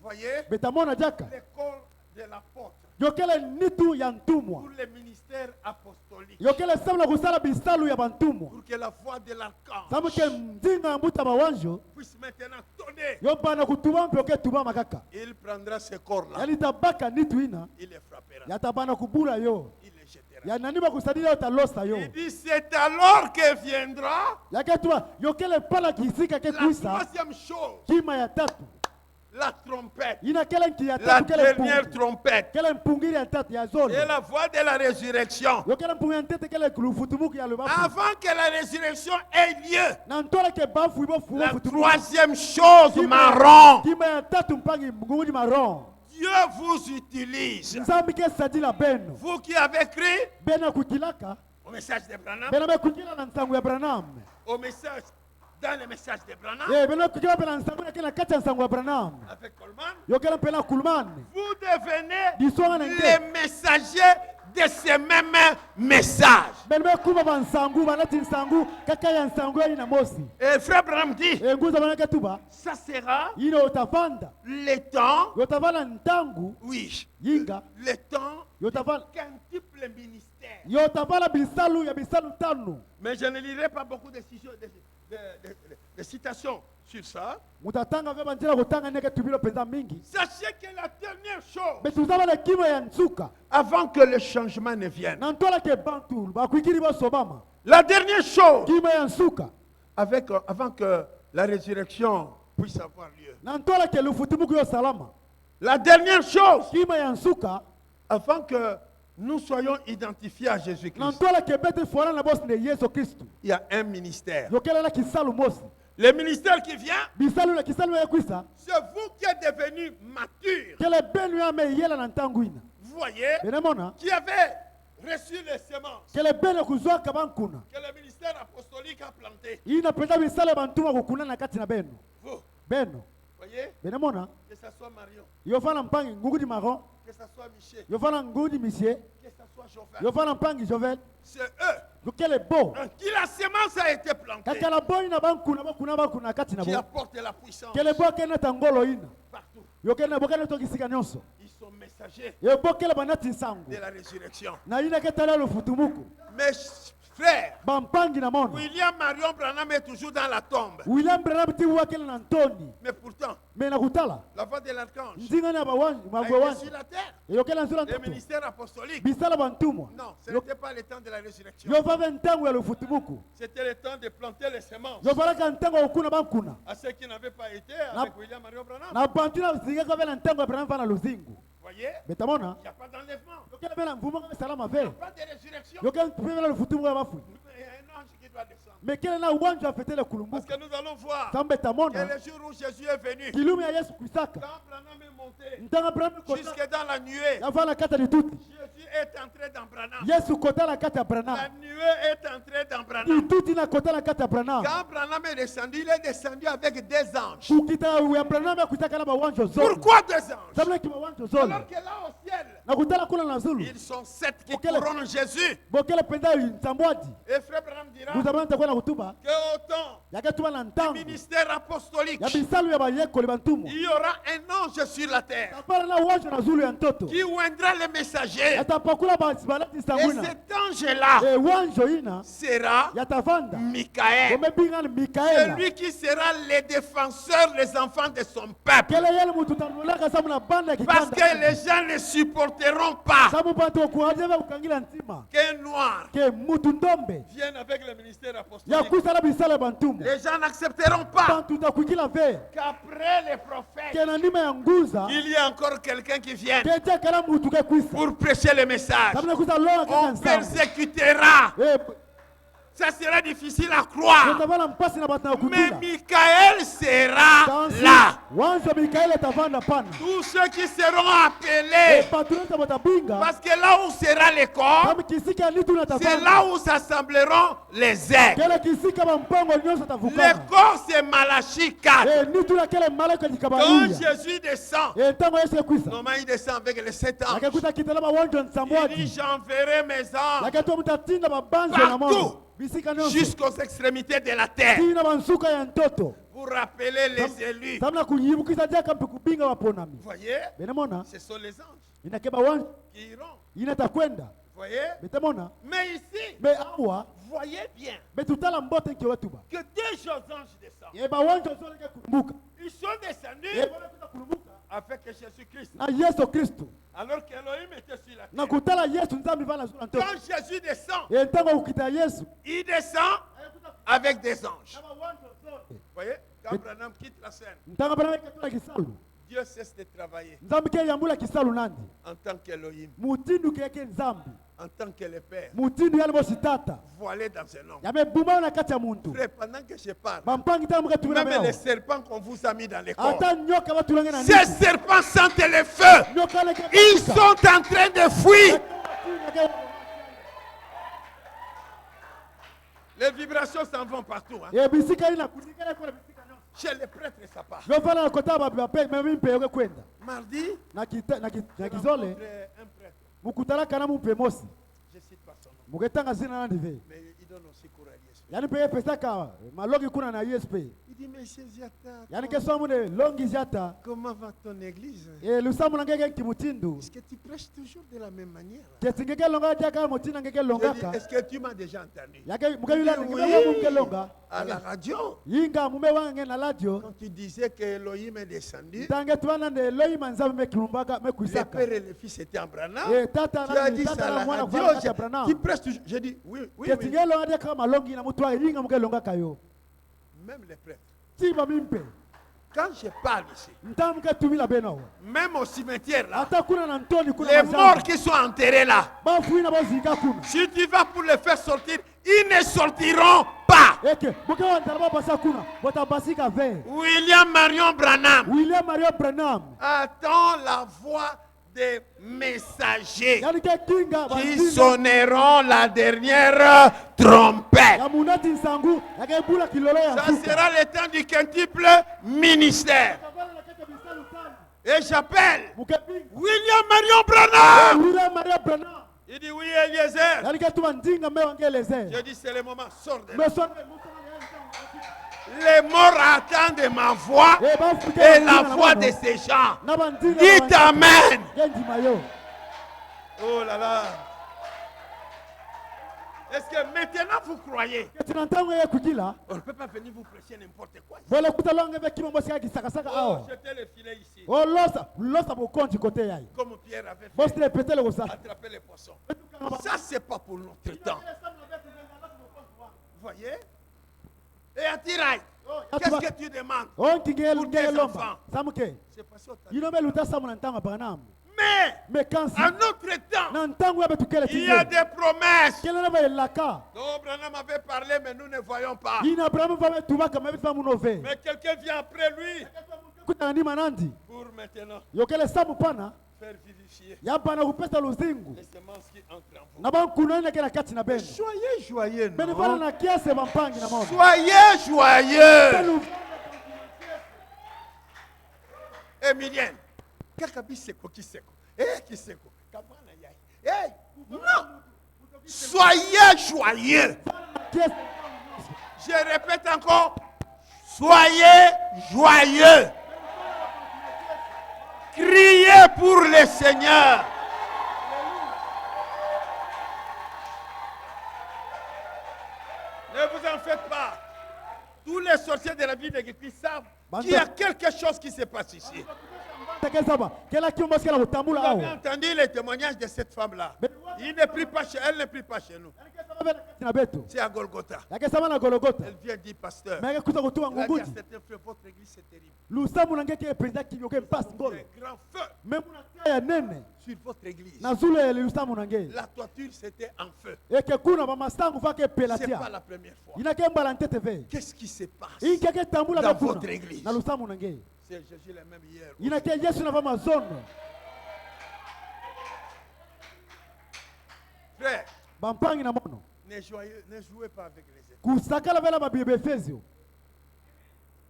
voyez, le corps de l'apôtre pour le ministère apostolique, pour que la voix de l'archange puisse maintenant tonner. Il prendra ce corps-là, il les frappera, il les jettera. Il dit c'est alors que viendra la troisième chose. la trompette, la dernière trompette, et la voix de la résurrection. Avant que la résurrection ait lieu, la troisième chose marron, Dieu vous utilise. Vous qui avez cru au message de Branham, au message, dans le message de Branham, avec Coleman, vous devenez les messagers de ces mêmes messages. Et frère Branham dit, ça sera le temps, oui, le temps quintuple ministère. Mais je ne lirai pas beaucoup de citations sur ça. Sachez que la dernière chose, avant que le changement ne vienne, la dernière chose, avant que la résurrection puisse avoir lieu, la dernière chose, avant que nous soyons identifiés à Jésus-Christ, il y a un ministère. Le ministère qui vient, c'est vous qui êtes devenus matures. Vous voyez, qui avez reçu les semences que le ministère apostolique a planté. Vous voyez, que ce soit Marion, que ce soit Michel, que ce soit Jovel, c'est eux qui la semence a été plantée, qui apporte la puissance partout. Ils sont messagers de la résurrection. Mais frère, William Marion Branham est toujours dans la tombe. Mais pourtant, la voix de l'archange a été sur la terre. Le ministère apostolique. Non, ce n'était pas le temps de la résurrection. C'était le temps de planter les semences à ceux qui n'avaient pas été avec William Marion Branham. Vous voyez, il n'y a pas d'enlèvement. Il n'y a pas de résurrection. Il y a un ange qui doit descendre. Parce que nous allons voir que le jour où Jésus est venu, quand Branham est monté jusque dans la nuée, Jésus est entré dans Branham. La nuée est entrée dans Branham. Quand Branham est descendu, il est descendu avec des anges. Pourquoi des anges? Alors que là au ciel, ils sont 7 qui couronnent Jésus. Et frère Branham dira que autant du ministère apostolique, il y aura un ange sur la terre qui oindra les messagers. Et cet ange-là sera Michael, celui qui sera le défenseur des enfants de son peuple. Parce que les gens ne supporteront pas qu'un noir vienne avec le ministère apostolique. Les gens n'accepteront pas qu'après les prophètes, il y a encore quelqu'un qui vienne pour prêcher le message. On persécutera. Ça sera difficile à croire. Mais Michael sera là. Tous ceux qui seront appelés. Parce que là où sera les corps, c'est là où s'assembleront les ailes. Les corps, c'est Malachie 4. Quand Jésus descend, normalement il descend avec les 7 anges. Il dit, j'enverrai mes anges partout, jusqu'aux extrémités de la terre. Vous rappelez les élus. Vous voyez, ce sont les anges qui iront. Vous voyez, mais ici, voyez bien que 2 anges descendent. Ils sont descendus avec Jésus-Christ. Alors qu'Elohim était sur la terre. Quand Jésus descend, il descend avec des anges. Vous voyez, quand Branham quitte la scène, Dieu cesse de travailler. Nzambi ke yambula kisalu nandi. En tant qu'Elohim. Mutindu keke nzambi. En tant que le Père. Mutindu yali bositata. Voilé dans un homme. Yabe buma na kati ya muntu. Frère, pendant que je parle. Bampangi ta muke tumina même les serpents qu'on vous a mis dans les corps. Ata nyoka batulanga na. Ces serpents sentent le feu. Ils sont en train de fuir. Les vibrations s'en vont partout. Hein. Chez les prêtres, ça part. Mardi, un prêtre. Je cite pas son nom. Mais il donne aussi cours à l'ISP. Il dit, mais c'est Ziata. Comment va ton église? Est-ce que tu prêches toujours de la même manière? Est-ce que tu m'as déjà entendu? Oui. À la radio. Quand tu disais que Elohim est descendu, le Père et le Fils étaient en Branham. Tu as dit ça à la radio. Tu prêches toujours. J'ai dit oui. Même les prêtres. Quand je parle ici, même au cimetière là, les morts qui sont enterrés là, si tu vas pour les faire sortir, ils ne sortiront pas. William Marion Branham attend la voix des messagers qui sonneront la dernière trompette. Ça sera le temps du quintuple ministère. Et j'appelle William Marion Branham. Il dit oui, Eliezer. Je dis c'est le moment, sors de là. Les morts attendent ma voix et la voix de ces gens. Dites Amen. Oh là là. Est-ce que maintenant vous croyez? On ne peut pas venir vous prêcher n'importe quoi. Oh, jetez le filet ici. Comme Pierre avait fait. Attraper les poissons. Ça, c'est pas pour notre temps. Vous voyez? Et à Tiraï, qu'est-ce que tu demandes pour tes enfants? C'est passé au temps. Mais à notre temps, il y a des promesses. Donc Branham avait parlé, mais nous ne voyons pas. Mais quelqu'un vient après lui pour maintenant faire vivifier les semences qui entrent en vous. Soyez joyeux, non? Soyez joyeux. Emilienne, quelqu'un dit c'est quoi qui c'est quoi? Qui c'est quoi? Non! Soyez joyeux. Je répète encore, soyez joyeux. Criez pour le Seigneur. Ne vous en faites pas. Tous les sorciers de la vie de Christ savent qu'il y a quelque chose qui se passe ici. Vous avez entendu les témoignages de cette femme-là. Elle ne prie pas chez nous. C'est à Golgotha. Elle vient dire, pasteur, la guerre, c'est un feu. Votre église, c'est terrible. Un grand feu sur votre église. La toiture, c'était en feu. C'est pas la première fois. Qu'est-ce qui se passe dans votre église? C'est Jésus le même hier. Frère, ne jouez pas avec les épreuves.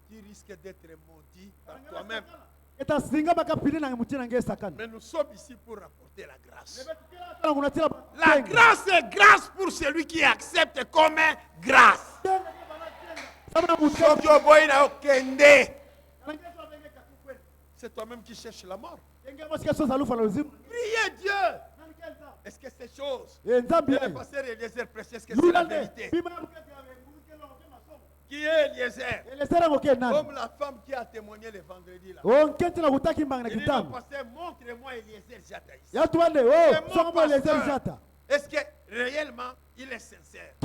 Tu risques d'être maudit par toi-même. Mais nous sommes ici pour rapporter la grâce. La grâce est grâce pour celui qui accepte comme grâce. C'est toi-même qui cherches la mort. Priez Dieu. Est-ce que ces choses que le pasteur Eliezer prêche, est-ce que c'est la vérité? Qui est Eliezer? Comme la femme qui a témoigné le vendredi là. Il dit, pasteur, montre-moi Eliezer Jata ici. Mon pasteur, est-ce que réellement il est sincère?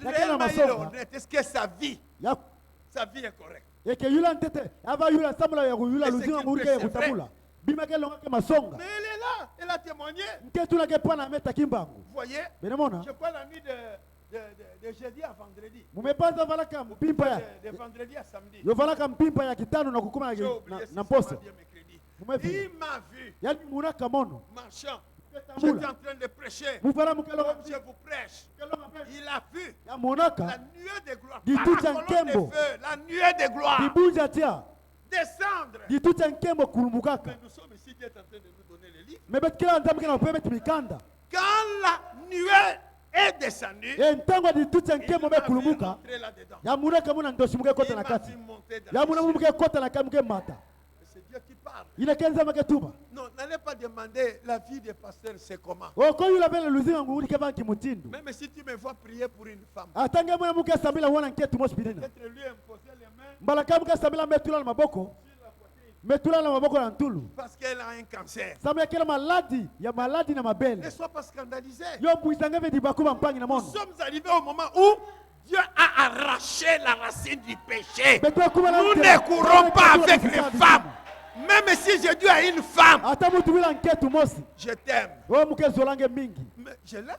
Réellement il est honnête. Est-ce que sa vie est correcte? Et que yula ntete ava yula samula ya yula luzinga ngurike ya kutamula. Bima ke longa ke masonga. Mais elle est là, elle a témoigné. Nketula ke pana meta kimbangu. Vous voyez? Benamona. Je crois la nuit de jeudi à vendredi. Mumepanza valaka mpimpa ya. De vendredi à samedi. Yo valaka mpimpa ya kitano na kukuma na poste. Il m'a vu. Yani munaka mono. Marchand. J'étais en train de prêcher. Je vous prêche. Il a vu la nuée de gloire. Par la colonne de feu, la nuée de gloire. Descendre. Mais nous sommes ici, Dieu est en train de nous donner les livres. Quand la nuée est descendue, il m'a vu monter là-dedans. Il m'a vu monter dans le c'est Dieu qui parle. Non, n'allez pas demander la vie des pasteurs, c'est comment. Même si tu me vois prier pour une femme, peut-être lui imposer les mains parce qu'elle a un cancer. Ne sois pas scandalisé. Nous sommes arrivés au moment où Dieu a arraché la racine du péché. Nous ne courons pas avec les femmes. Même si je dis à une femme, je t'aime. Mais je l'aime.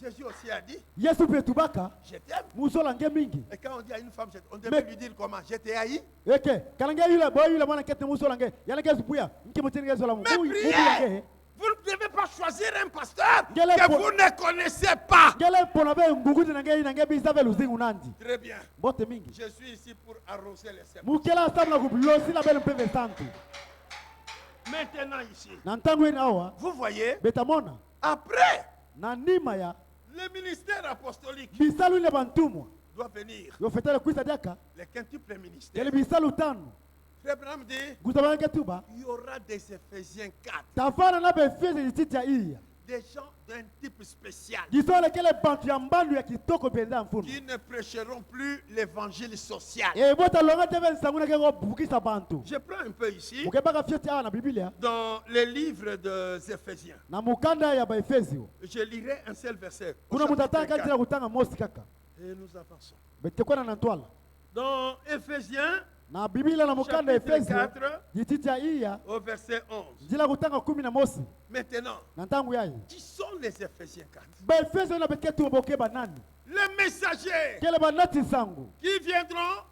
Jésus aussi a dit, je t'aime. Et quand on dit à une femme, on devait lui dire comment? Je t'ai haï. Mais priez. Vous ne devez pas choisir un pasteur que vous ne connaissez pas. Très bien. Je suis ici pour arroser les semences. Maintenant ici, vous voyez, après, le ministère apostolique doit venir. Le quintuple ministère. Frère Branham dit, il y aura des Éphésiens 4. Des gens d'un type spécial qui ne prêcheront plus l'évangile social. Je prends un peu ici dans les livres des Éphésiens. Je lirai un seul verset. Et nous avançons. Dans Éphésiens chapitre 4 au verset 11. Maintenant, qui sont les Éphésiens 4? Les messagers qui viendront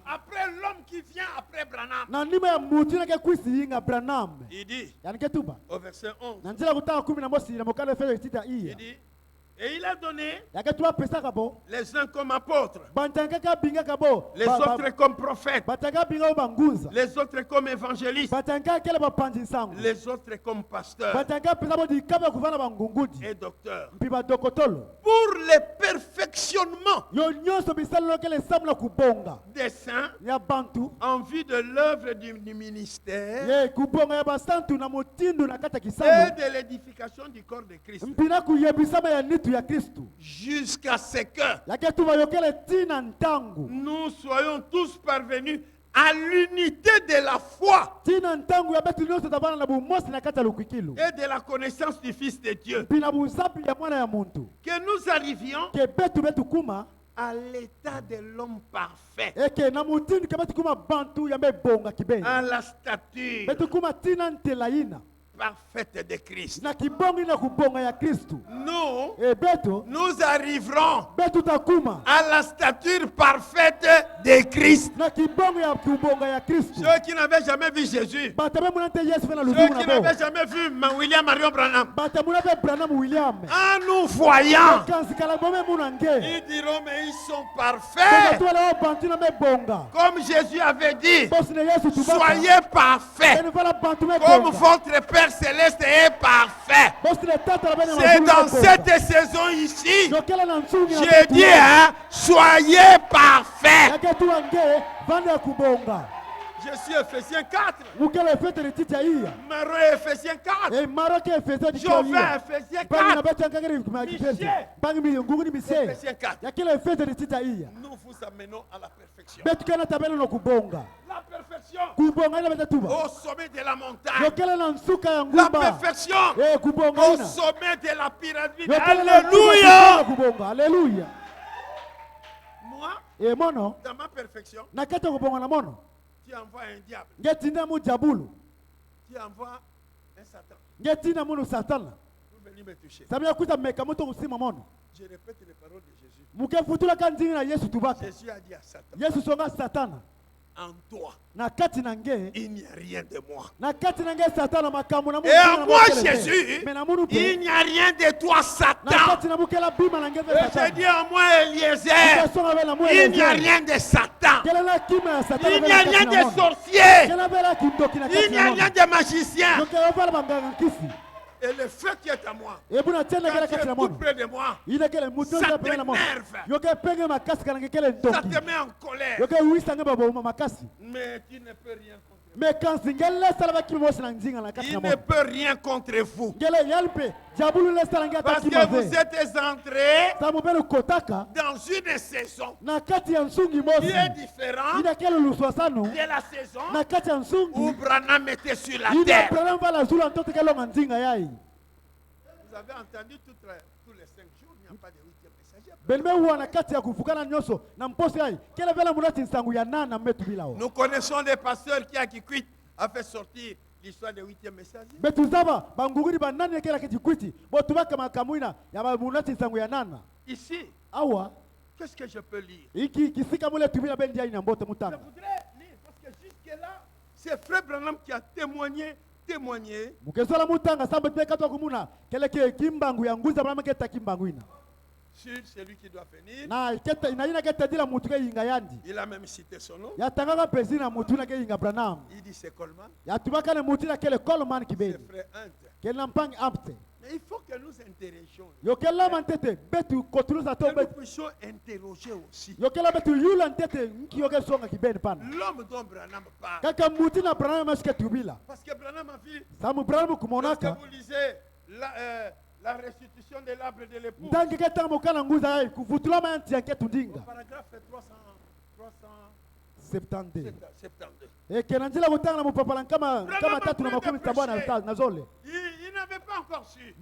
après l'homme qui vient après Branham. Il dit au verset 11, il dit, et il a donné les uns comme apôtres, les autres comme prophètes, les autres comme évangélistes, les autres comme pasteurs et docteurs, pour le perfectionnement des saints en vue de l'œuvre du ministère et de l'édification du corps de Christ, jusqu'à ce que nous soyons tous parvenus à l'unité de la foi et de la connaissance du Fils de Dieu, que nous arrivions à l'état de l'homme parfait, à la stature parfaite de Christ. Nous arriverons à la stature parfaite de Christ. Ceux qui n'avaient jamais vu Jésus, ceux qui n'avaient jamais vu William Marion Branham, en nous voyant, ils diront, mais ils sont parfaits. Comme Jésus avait dit, soyez parfaits comme votre Père Céleste est parfait. C'est dans cette saison ici, j'ai dit, soyez parfaits. Je suis Éphésiens 4. Maro Éphésiens 4. Jovet Éphésiens 4. Éphésiens 4. Nous vous amenons à la perfection. La perfection au sommet de la montagne. La perfection au sommet de la pyramide. Alléluia. Moi, E mono. Dans ma perfection. Na kata kubonga na mono. Tu envoies un diable. Ngetina mu diabulu. Tu envoies un Satan. Ngetina mu Satan. Pour venir me toucher. Samia kuta meka moto kusima mono. Je répète les paroles de Jésus. Muke futula kanzingi na Yesu tubaka. Jésus a dit à Satan. Yesu songa Satan. En toi. Na kati nange. Il n'y a rien de moi. Na kati nange Satan makamu na mu. Et en moi Jésus. Il n'y a rien de toi Satan. Na kati na mukela bima nange Satan. Je dis en moi Eliezer. Il n'y a rien de Satan. Il n'y a rien de sorcier. Il n'y a rien de magicien. Et le feu qui est à moi, quand tu es tout près de moi, ça t'énerve. Ça te met en colère. Mais tu ne peux rien contre moi. Il ne peut rien contre vous. Parce que vous êtes entrés dans une saison qui est différente de la saison où Branham était sur la terre. Vous avez entendu tous les 5 jours, il n'y a pas de 8e messager. Nous connaissons des pasteurs qui a fait sortir l'histoire des 8e messager. Ici, qu'est-ce que je peux lire? Je voudrais lire parce que jusque-là, c'est Frère Branham qui a témoigné. Sur celui qui doit venir. Il a même cité son nom. Il dit c'est Coleman. C'est Frère Hunt. Mais il faut que nous interrogions. Que nous puissions interroger aussi. L'homme dont Branham parle. Parce que Branham a vu. Lorsque vous lisez la restitution de l'arbre de l'époux. Au paragraphe 372. Il n'avait pas encore su.